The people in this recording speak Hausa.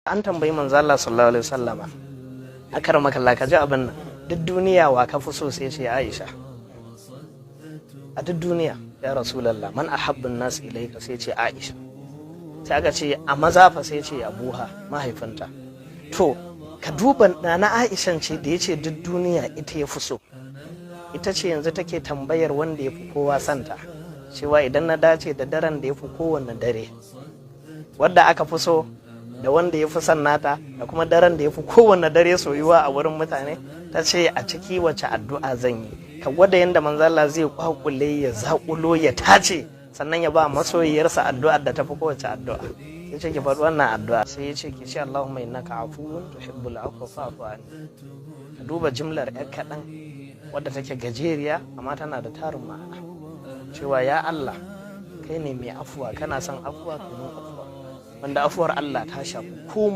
An tambayi manzo Allah sallallahu alaihi wasallama, akramaka Allah, ka ji abin nan, duk duniya wa ka fi so? Sai ce Aisha. A duk duniya ya Rasulullah, man ahabbun nas ilayka? Sai ce Aisha. Sai aka ce a maza fa? Sai ce Abuha, mahaifinta. To ka duba na Aishan ce da yace duk duniya ita ya fi so, ita ce yanzu take tambayar wanda ya fi kowa santa, cewa idan na dace da daren da ya fi kowanne dare, wadda aka fi so da wanda ya fi son nata da kuma daren da ya fi kowanne dare soyuwa a wurin mutane, ta ce a ciki wace addu'a zan yi? Ka gwada yadda manzala zai kwakule ya zaƙulo ya tace sannan ya ba masoyiyarsa addu'ar da ta fi kowace addu'a. Ya ce ki faɗi wannan addu'a, sai ya ce ki ce Allahumma innaka afuwun tuhibbul afwa fa'fu anni. Ka duba jimlar yar kaɗan wadda take gajeriya amma tana da tarin ma'ana, cewa ya Allah kai ne mai afuwa, kana son afuwa, ka yi afuwa, wanda afuwar Allah ta shafi komai.